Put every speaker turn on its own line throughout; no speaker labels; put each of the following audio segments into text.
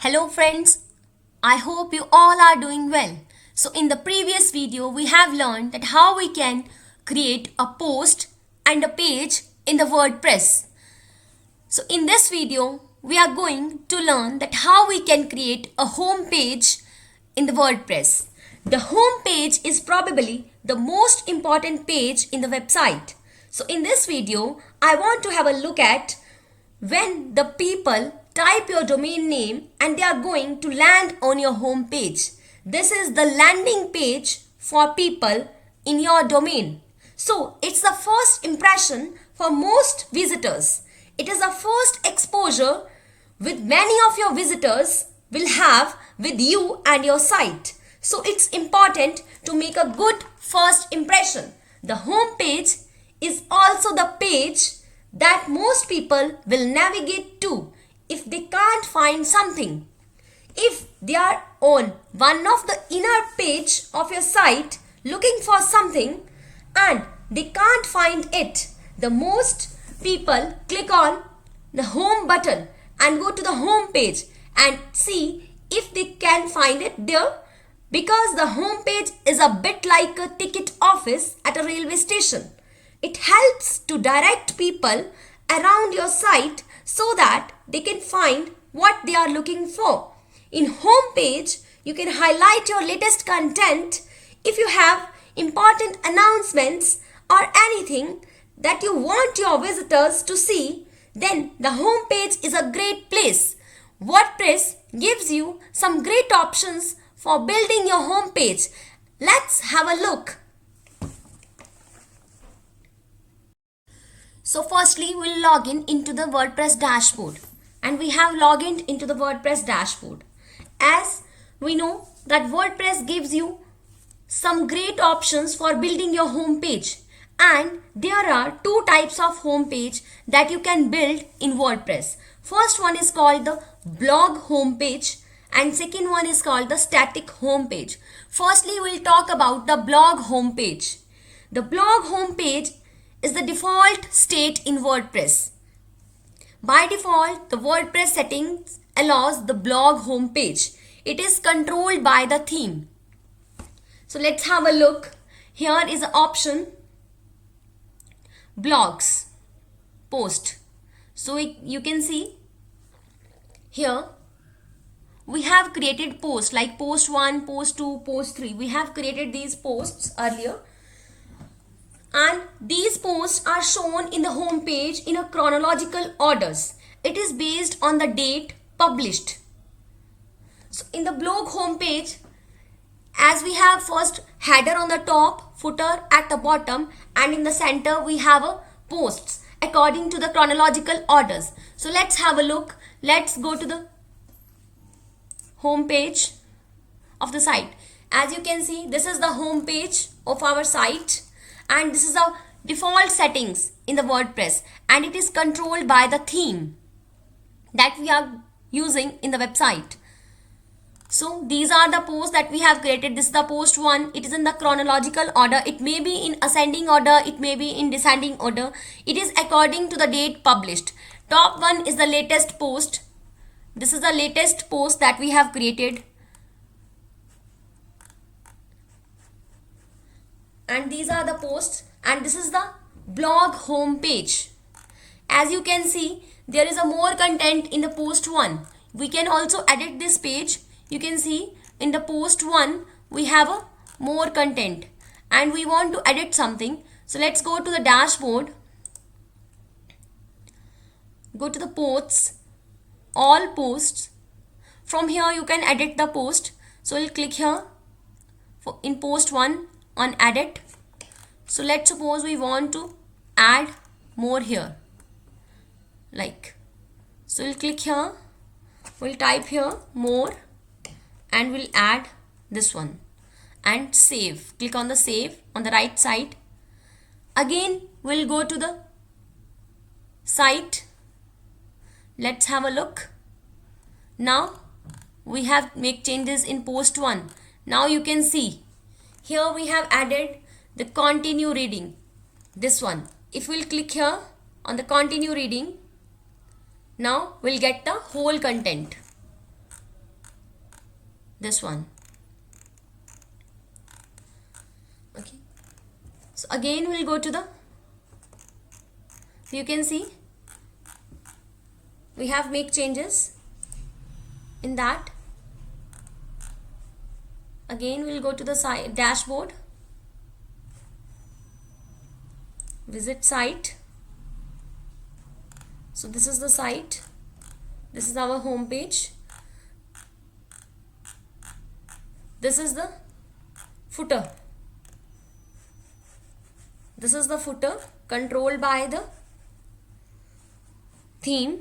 Hello friends, I hope you all are doing well. So in the previous video we have learned that how we can create a post and a page in the WordPress. So in this video we are going to learn that how we can create a home page in the WordPress. The home page is probably the most important page in the website. So in this video I want to have a look at when the people type your domain name and they are going to land on your home page. This is the landing page for people in your domain. So it's the first impression for most visitors. It is the first exposure with many of your visitors will have with you and your site. So it's important to make a good first impression. The home page is also the page that most people will navigate to if they can't find something. If they are on one of the inner page of your site looking for something and they can't find it, the most people click on the home button and go to the home page and see if they can find it there, because the home page is a bit like a ticket office at a railway station. It helps to direct people around your site so that they can find what they are looking for. In home page, you can highlight your latest content. If you have important announcements or anything that you want your visitors to see, then the home page is a great place. WordPress gives you some great options for building your home page. Let's have a look. So firstly, we'll log in into the WordPress dashboard, and we have logged in into the WordPress dashboard. As we know that WordPress gives you some great options for building your home page, and there are two types of home page that you can build in WordPress. First one is called the blog home page and second one is called the static home page. Firstly, we'll talk about the blog home page. The blog home page is the default state in WordPress. By default, the WordPress settings allows the blog home page. It is controlled by the theme. So let's have a look. Here is the option blogs post. So you can see here we have created posts like post 1, post 2, post 3. We have created these posts earlier. And these posts are shown in the home page in a chronological orders. It is based on the date published. So in the blog home page, as we have first header on the top, footer at the bottom, and in the center we have a posts according to the chronological orders. So let's have a look. Let's go to the home page of the site. As you can see, this is the home page of our site. And this is the default settings in the WordPress, and it is controlled by the theme that we are using in the website. So these are the posts that we have created. This is the post 1. It is in the chronological order. It may be in ascending order. It may be in descending order. It is according to the date published. Top 1 is the latest post. This is the latest post that we have created. And these are the posts, and this is the blog home page. As you can see, there is a more content in the post 1. We can also edit this page. You can see in the post 1 we have a more content and we want to edit something. So let's go to the dashboard, go to the posts, all posts. From here you can edit the post. So we'll click here for in post 1 on edit. So let's suppose we want to add more here, like, so we'll click here, we'll type here more and we'll add this one and save. Click on the save on the right side. Again we'll go to the site. Let's have a look. Now we have make changes in post 1. Now you can see here we have added the continue reading, this one. If we'll click here on the continue reading, now we'll get the whole content. this one. Okay, so again we'll go to the, you can see we have make changes in that. Again we'll go to the site dashboard, visit site. So this is the site, this is our home page, this is the footer, this is the footer controlled by the theme.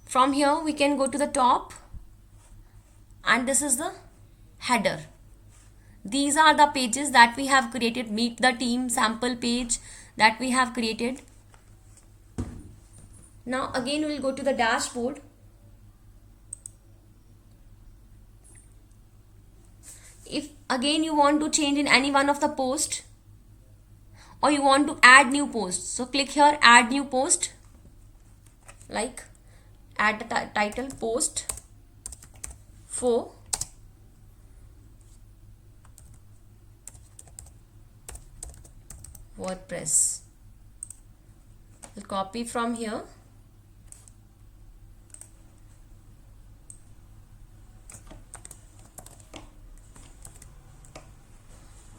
From here we can go to the top, and this is the header. These are the pages that we have created, meet the team sample page that we have created. Now again we will go to the dashboard. If again you want to change in any one of the post, or you want to add new post, so click here, add new post, like add the title post for WordPress. We'll copy from here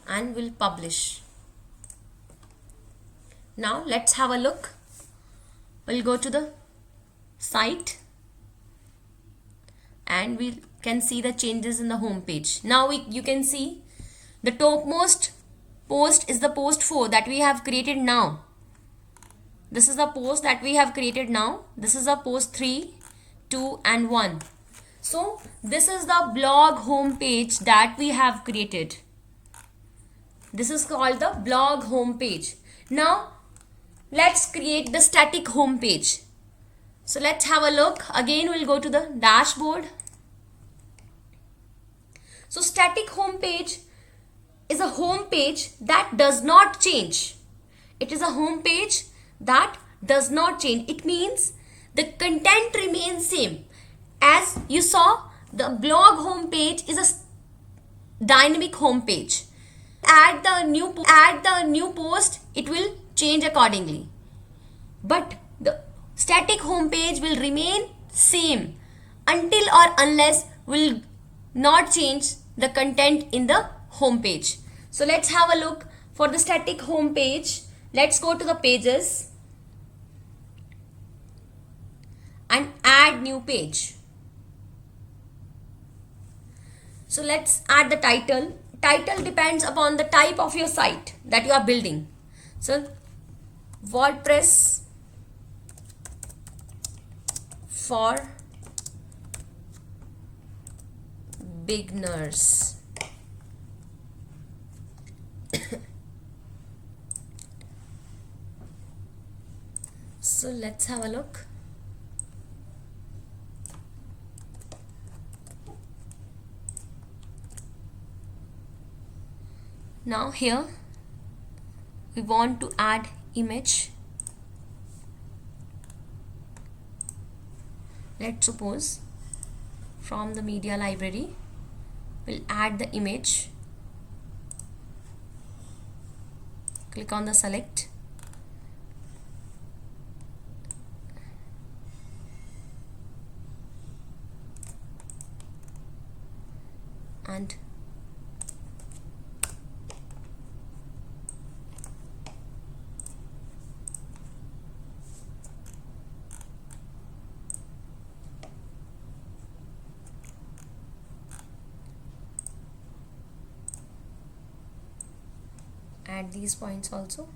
and we'll publish. Now let's have a look. We'll go to the site and we can see the changes in the home page. Now you can see the topmost post is the post 4 that we have created now. This is the post that we have created now. This is the post 3, 2 and 1. So this is the blog home page that we have created. This is called the blog home page. Now let's create the static home page. So let's have a look. Again we'll go to the dashboard. So static home page is a home page that does not change. It is a home page that does not change. It means the content remains same. As you saw, the blog home page is a dynamic home page. Add the new post, it will change accordingly. But the static home page will remain same until or unless will not change the content in the home page. So let's have a look for the static home page. Let's go to the pages and add new page. So let's add the title. Title depends upon the type of your site that you are building. So WordPress for beginners. So let's have a look. Now here we want to add image. Let's suppose from the media library we'll add the image. Click on the select and add these points also.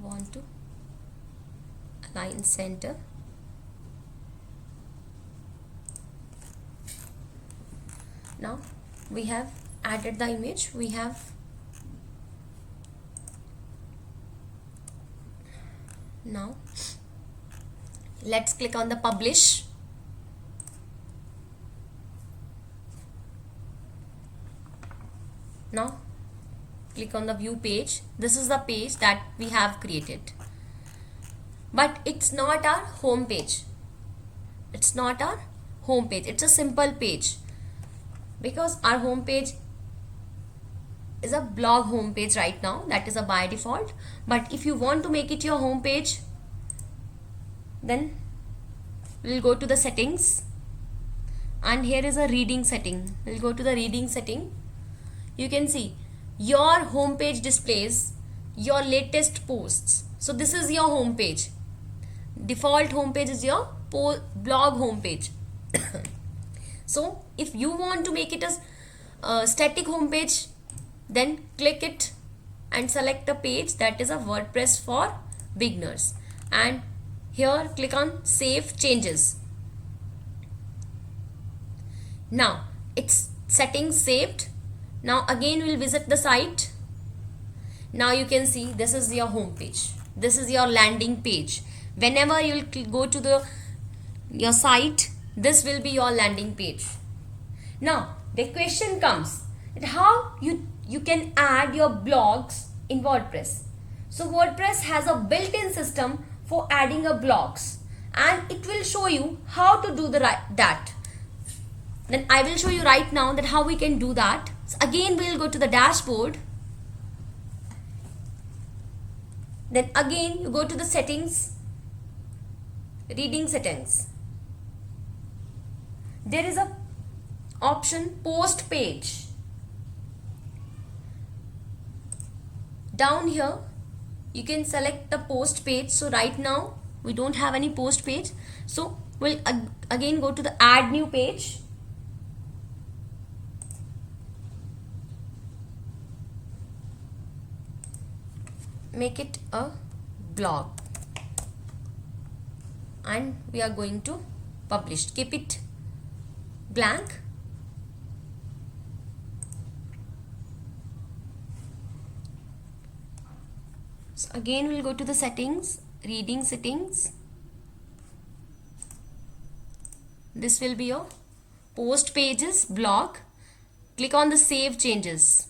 Want to align center. Now we have added the image. We have now let's click on the publish. Now click on the view page. This is the page that we have created, but it's not our home page. It's not our home page. It's a simple page, because our home page is a blog home page right now. That is a by default. But if you want to make it your home page, then we'll go to the settings, and here is a reading setting. We'll go to the reading setting. You can see your home page displays your latest posts. So this is your home page. Default home page is your blog home page. So if you want to make it a static home page, then click it and select a page that is a WordPress for beginners, and here click on save changes. Now it's settings saved. Now again we'll visit the site. Now you can see this is your home page. This is your landing page. Whenever you'll go to your site, this will be your landing page. Now the question comes that how you can add your blogs in WordPress. So WordPress has a built-in system for adding a blogs, and it will show you how to do that. Then I will show you right now that how we can do that. So again we'll go to the dashboard. Then again you go to the settings, reading settings. There is a option post page. Down here you can select the post page. So right now we don't have any post page, so we'll again go to the add new page. Make it a blog, and we are going to publish. Keep it blank. So again we'll go to the settings, reading settings. This will be your post pages blog. Click on the save changes.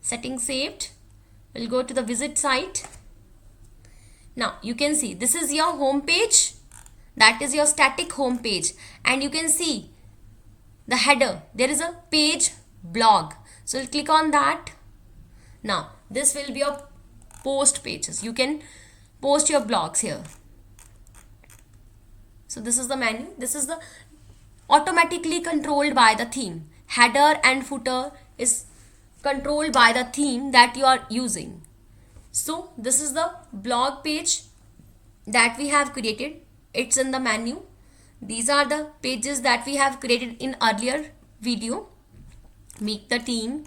Settings saved. We'll go to the visit site. Now you can see this is your home page. That is your static home page, and you can see the header. There is a page blog. So we'll click on that. Now this will be your post pages. You can post your blogs here. So this is the menu. This is the automatically controlled by the theme. Header and footer is controlled by the theme that you are using. So this is the blog page that we have created. It's in the menu. These are the pages that we have created in earlier video. Make the theme,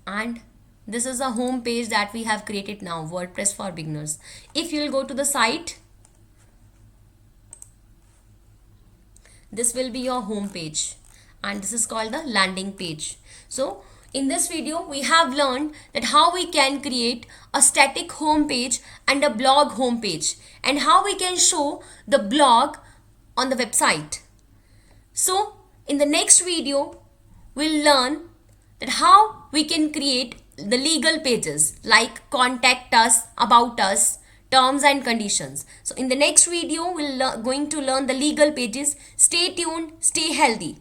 and this is a home page that we have created now, WordPress for beginners. If you will go to the site, this will be your home page, and this is called the landing page. So in this video we have learned that how we can create a static home page and a blog home page, and how we can show the blog on the website. So in the next video we'll learn that how we can create the legal pages like contact us, about us, terms and conditions. So in the next video we'll going to learn the legal pages. Stay tuned, stay healthy.